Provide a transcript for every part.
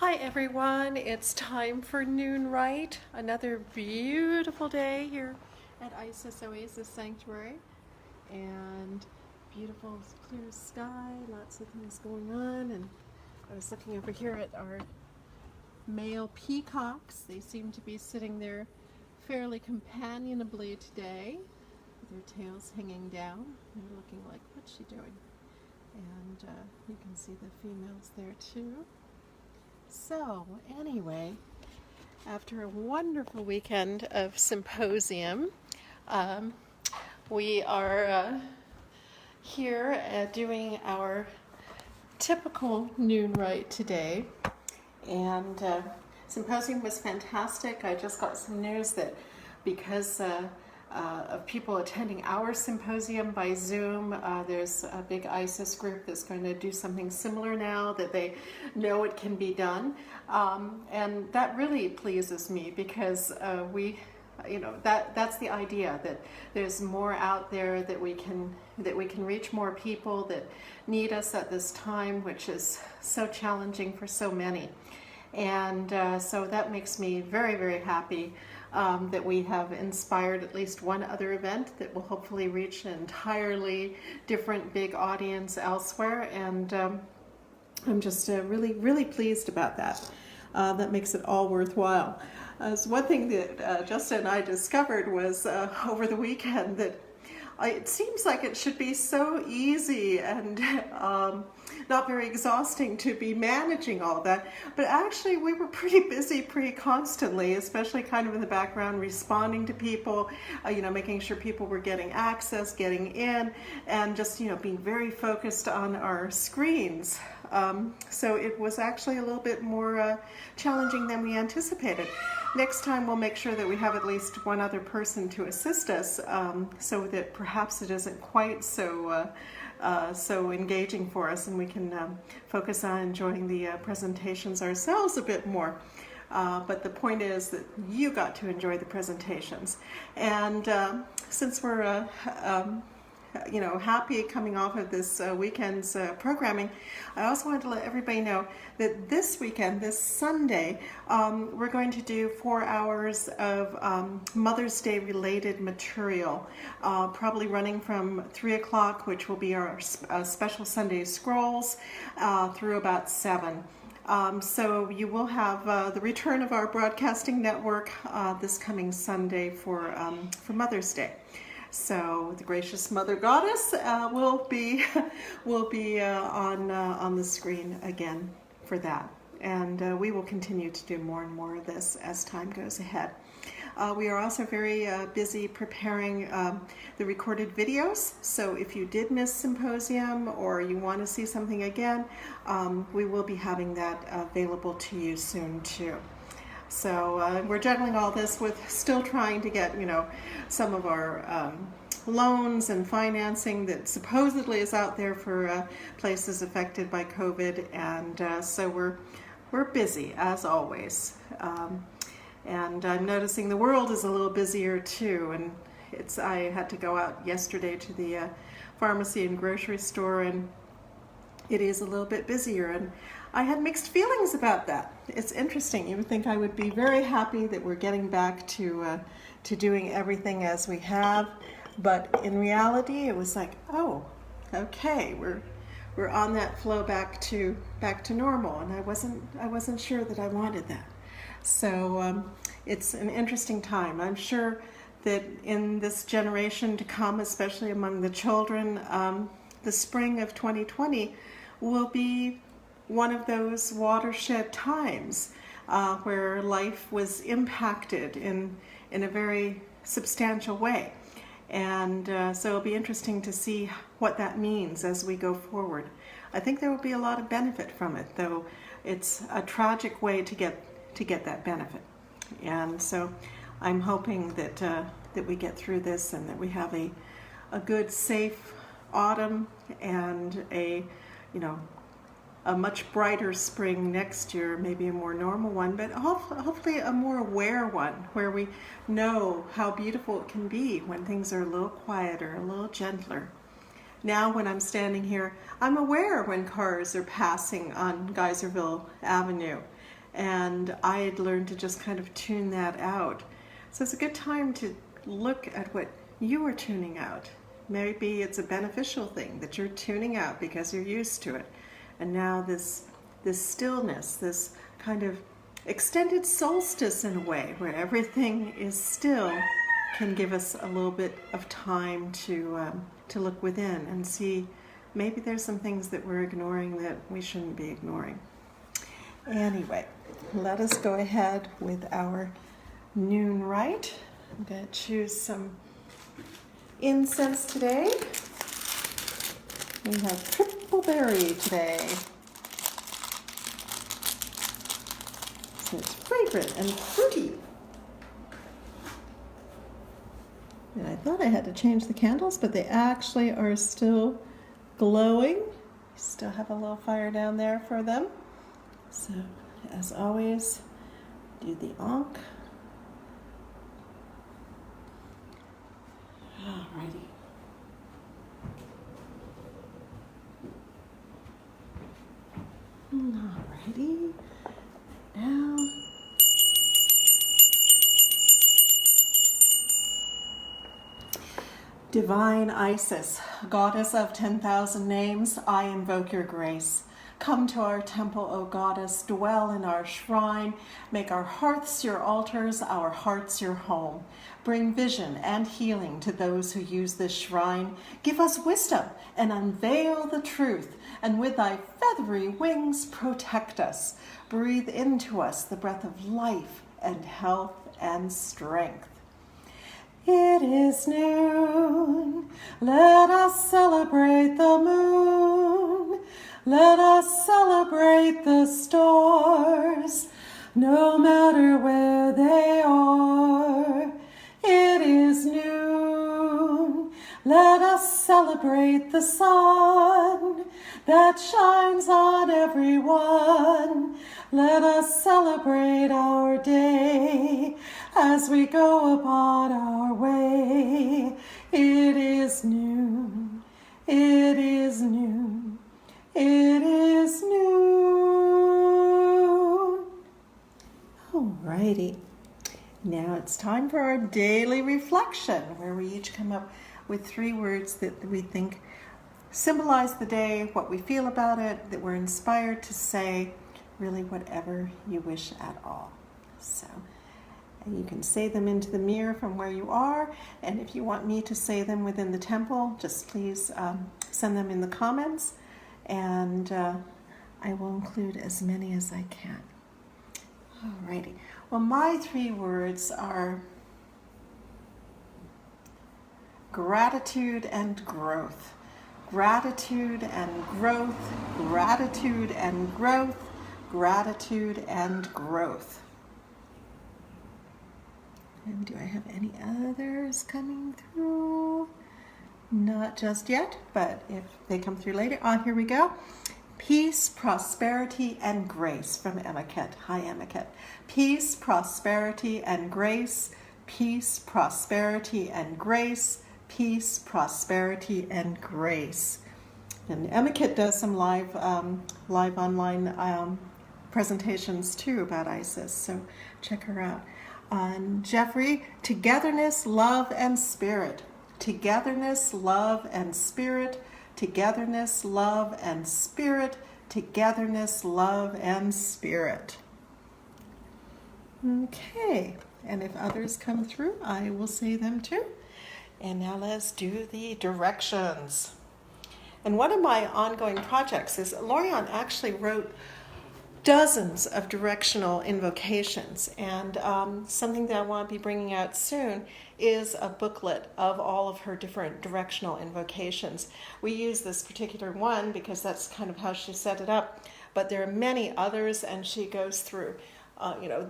Hi everyone, it's time for Noon Right. Another beautiful day here at Isis Oasis Sanctuary. And beautiful clear sky, lots of things going on. And I was looking over here at our male peacocks. They seem to be sitting there fairly companionably today, with their tails hanging down. They're looking like, what's she doing? And you can see the females there too. So anyway, after a wonderful weekend of symposium, we are here doing our typical Noon Right today. And symposium was fantastic. I just got some news that because of people attending our symposium by Zoom, there's a big ISIS group that's going to do something similar now, that they know it can be done. And that really pleases me because that's the idea, that there's more out there, that we can reach more people that need us at this time, which is so challenging for so many. And so that makes me very, very happy that we have inspired at least one other event that will hopefully reach an entirely different big audience elsewhere. And I'm just really, really pleased about that. That makes it all worthwhile. So one thing that Justin and I discovered was over the weekend that it seems like it should be so easy and not very exhausting to be managing all that, but actually we were pretty busy pretty constantly, especially kind of in the background, responding to people, making sure people were getting access, getting in, and just being very focused on our screens. So it was actually a little bit more challenging than we anticipated. Next time we'll make sure that we have at least one other person to assist us, so that perhaps it isn't quite so engaging for us, and we can focus on enjoying the presentations ourselves a bit more. But the point is that you got to enjoy the presentations. And since we're happy coming off of this weekend's programming, I also wanted to let everybody know that this weekend, this Sunday, we're going to do 4 hours of Mother's Day related material, probably running from 3 o'clock, which will be our special Sunday scrolls, through about 7. So you will have the return of our broadcasting network this coming Sunday for Mother's Day. So the gracious Mother Goddess will be on the screen again for that, and we will continue to do more and more of this as time goes ahead. We are also very busy preparing the recorded videos, so if you did miss symposium or you want to see something again, we will be having that available to you soon too. So we're juggling all this with still trying to get, some of our loans and financing that supposedly is out there for places affected by COVID, and so we're busy as always. And I'm noticing the world is a little busier too, and I had to go out yesterday to the pharmacy and grocery store, and it is a little bit busier, and I had mixed feelings about that. It's interesting. You would think I would be very happy that we're getting back to doing everything as we have, but in reality, it was like, oh, okay, we're on that flow back to normal, and I wasn't sure that I wanted that. So it's an interesting time. I'm sure that in this generation to come, especially among the children, the spring of 2020 will be one of those watershed times where life was impacted in a very substantial way. And so it'll be interesting to see what that means as we go forward. I think there will be a lot of benefit from it, though it's a tragic way to get that benefit. And so I'm hoping that we get through this, and that we have a good, safe autumn, and a much brighter spring next year, maybe a more normal one, but hopefully a more aware one, where we know how beautiful it can be when things are a little quieter, a little gentler. Now when I'm standing here, I'm aware when cars are passing on Geyserville Avenue, and I had learned to just kind of tune that out. So it's a good time to look at what you are tuning out. Maybe it's a beneficial thing that you're tuning out because you're used to it. And now this stillness, this kind of extended solstice in a way, where everything is still, can give us a little bit of time to look within and see maybe there's some things that we're ignoring that we shouldn't be ignoring. Anyway, let us go ahead with our noon rite. I'm going to choose some incense today. We have triple berry today. So it's fragrant and fruity. And I thought I had to change the candles, but they actually are still glowing. Still have a little fire down there for them. So, as always, do the Ankh. Alrighty. Alrighty. Now, Divine Isis, goddess of 10,000 names, I invoke your grace. Come to our temple, O goddess, dwell in our shrine. Make our hearths your altars, our hearts your home. Bring vision and healing to those who use this shrine. Give us wisdom and unveil the truth, and with thy feathery wings protect us. Breathe into us the breath of life and health and strength. It is noon, let us celebrate the moon. Let us celebrate the stars, no matter where they are. It is noon, let us celebrate the sun that shines on everyone. Let us celebrate our day as we go upon our way. It is noon, it is noon, it is noon. Alrighty, now it's time for our daily reflection, where we each come up with 3 words that we think symbolize the day, what we feel about it, that we're inspired to say, really whatever you wish at all. So, and you can say them into the mirror from where you are, and if you want me to say them within the temple, just please send them in the comments, and I will include as many as I can. Alrighty. Well, my 3 words are gratitude and growth. Gratitude and growth, gratitude and growth, gratitude and growth. And do I have any others coming through? Not just yet, but if they come through later. Here we go. Peace, prosperity, and grace from Emiket. Hi, Emiket. Peace, prosperity, and grace. Peace, prosperity, and grace. Peace, prosperity, and grace. And Emiket does some live online presentations too about Isis, so check her out. Jeffrey, togetherness, love, and spirit. Togetherness, love, and spirit. Togetherness, love, and spirit. Togetherness, love, and spirit. Okay, and if others come through, I will say them too. And now let's do the directions. And one of my ongoing projects is Lorian actually wrote dozens of directional invocations, and something that I want to be bringing out soon is a booklet of all of her different directional invocations. We use this particular one because that's kind of how she set it up, but there are many others, and she goes through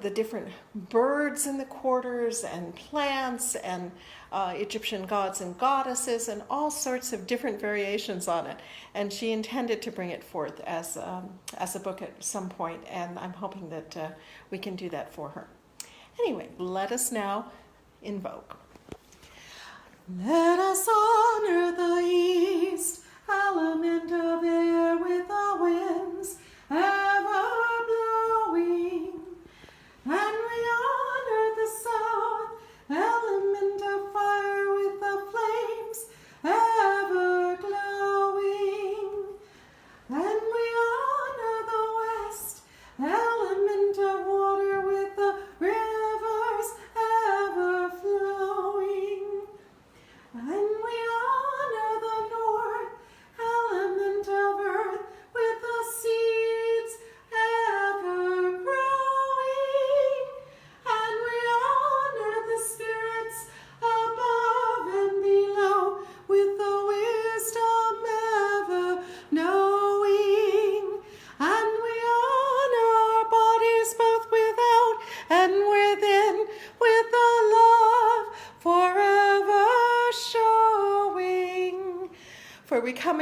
the different birds in the quarters and plants and Egyptian gods and goddesses and all sorts of different variations on it. And she intended to bring it forth as a book at some point, and I'm hoping that we can do that for her. Anyway, let us now invoke. Let us honor the east, element of air with the winds ever blowing.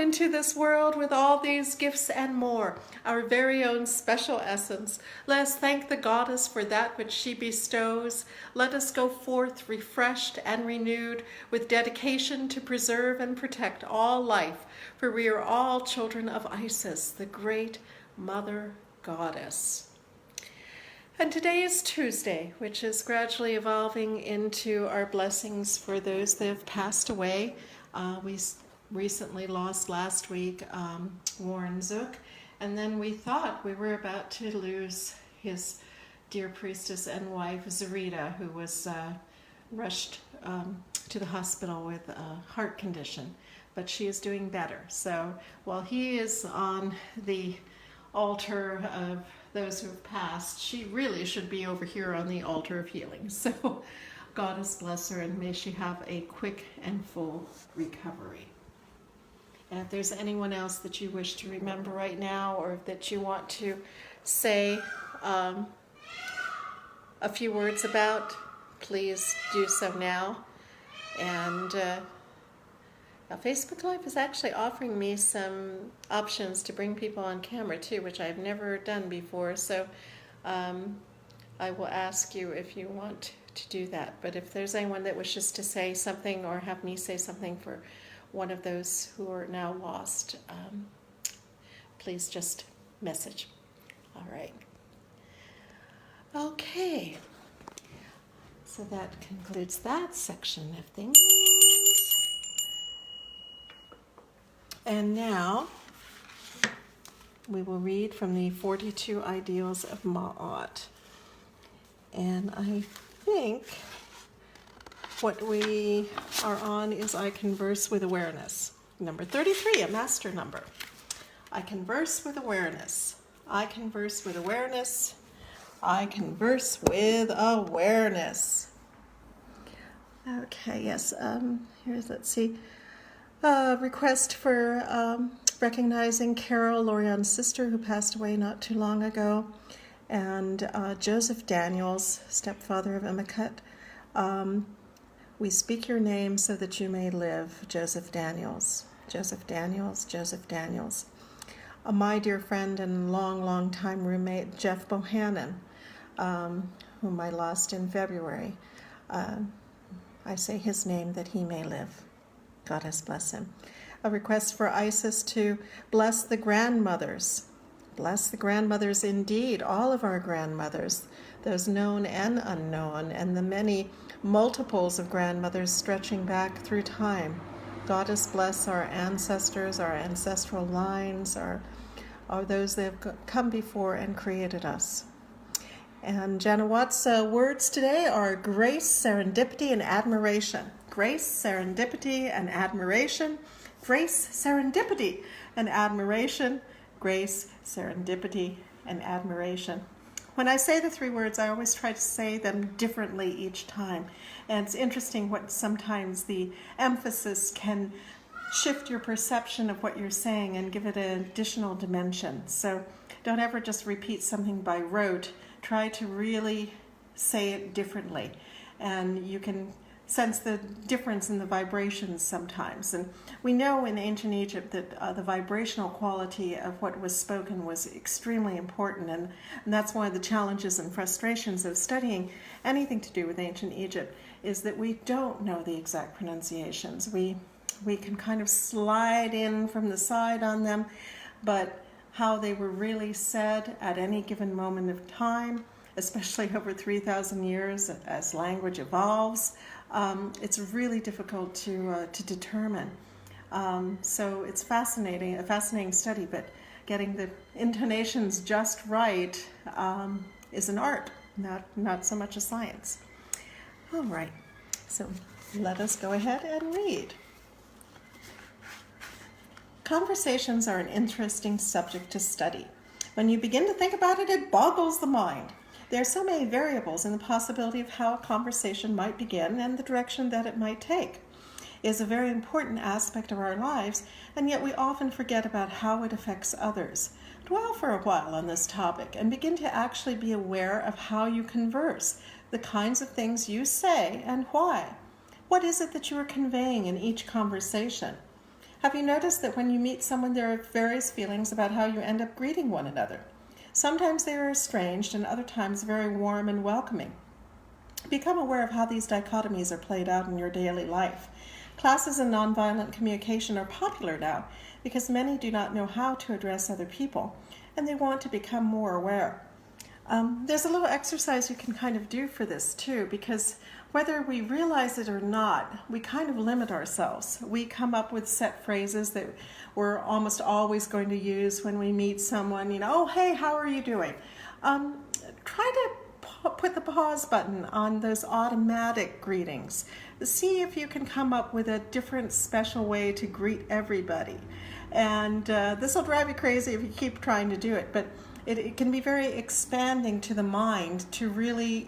into this world with all these gifts and more, our very own special essence. Let us thank the goddess for that which she bestows. Let us go forth refreshed and renewed with dedication to preserve and protect all life, for we are all children of Isis, the great Mother Goddess. And today is Tuesday, which is gradually evolving into our blessings for those that have passed away. We recently lost last week Warren Zook, and then we thought we were about to lose his dear priestess and wife, Zarita, who was rushed to the hospital with a heart condition, but she is doing better. So while he is on the altar of those who have passed, she really should be over here on the altar of healing. So Goddess bless her, and may she have a quick and full recovery. And if there's anyone else that you wish to remember right now, or that you want to say a few words about, please do so now. And Facebook Live is actually offering me some options to bring people on camera too, which I've never done before. So I will ask you if you want to do that. But if there's anyone that wishes to say something or have me say something for one of those who are now lost, please just message. All right. Okay. So that concludes that section of things. And now we will read from the 42 Ideals of Ma'at. And I think what we are on is I Converse with Awareness. Number 33, a master number. I converse with awareness. I converse with awareness. I converse with awareness. Okay, yes. Let's see. Request for recognizing Carol, Lorian's sister, who passed away not too long ago, and Joseph Daniels, stepfather of Immacut. We speak your name so that you may live, Joseph Daniels. Joseph Daniels, Joseph Daniels. My dear friend and long time roommate, Jeff Bohannon, whom I lost in February. I say his name that he may live. Goddess bless him. A request for Isis to bless the grandmothers. Bless the grandmothers indeed, all of our grandmothers, those known and unknown, and the many multiples of grandmothers stretching back through time. Goddess bless our ancestors, our ancestral lines, our those that have come before and created us. And Jana Watt's words today are grace, serendipity, and admiration. Grace, serendipity, and admiration. Grace, serendipity, and admiration. Grace, serendipity, and admiration. When I say the three words, I always try to say them differently each time. And it's interesting what sometimes the emphasis can shift your perception of what you're saying and give it an additional dimension. So don't ever just repeat something by rote. Try to really say it differently. And you can sense the difference in the vibrations sometimes. And we know in ancient Egypt that the vibrational quality of what was spoken was extremely important. And that's one of the challenges and frustrations of studying anything to do with ancient Egypt, is that we don't know the exact pronunciations. We can kind of slide in from the side on them, but how they were really said at any given moment of time, especially over 3,000 years as language evolves, it's really difficult to determine. So it's a fascinating study, but getting the intonations just right is an art, not so much a science. All right, so let us go ahead and read. Conversations are an interesting subject to study. When you begin to think about it, it boggles the mind. There are so many variables in the possibility of how a conversation might begin and the direction that it might take. It is a very important aspect of our lives, and yet we often forget about how it affects others. Dwell for a while on this topic and begin to actually be aware of how you converse, the kinds of things you say, and why. What is it that you are conveying in each conversation? Have you noticed that when you meet someone, there are various feelings about how you end up greeting one another? Sometimes they are estranged, and other times very warm and welcoming. Become aware of how these dichotomies are played out in your daily life. Classes in nonviolent communication are popular now because many do not know how to address other people, and they want to become more aware. There's a little exercise you can kind of do for this too, because whether we realize it or not, we kind of limit ourselves. We come up with set phrases that we're almost always going to use when we meet someone, oh, hey, how are you doing? Try to put the pause button on those automatic greetings. See if you can come up with a different special way to greet everybody. And this will drive you crazy if you keep trying to do it, but it can be very expanding to the mind to really,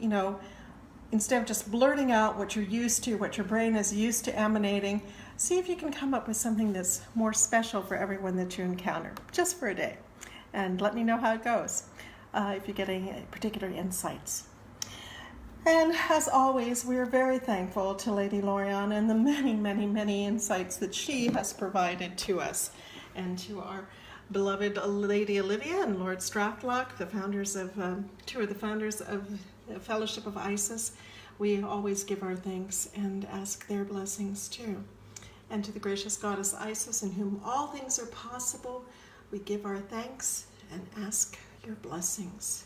instead of just blurting out what you're used to, what your brain is used to emanating, see if you can come up with something that's more special for everyone that you encounter, just for a day. And let me know how it goes, if you get any particular insights. And as always, we are very thankful to Lady Lorianne and the many, many, many insights that she has provided to us, and to our beloved Lady Olivia and Lord Strathlock, the founders of, two of the founders of the Fellowship of Isis. We always give our thanks and ask their blessings too. And to the gracious goddess Isis, in whom all things are possible, we give our thanks and ask your blessings.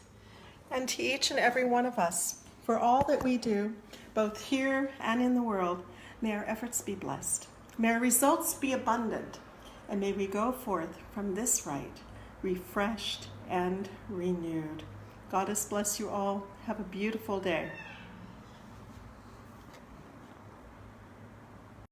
And to each and every one of us, for all that we do, both here and in the world, may our efforts be blessed. May our results be abundant. And may we go forth from this rite refreshed and renewed. Goddess bless you all. Have a beautiful day.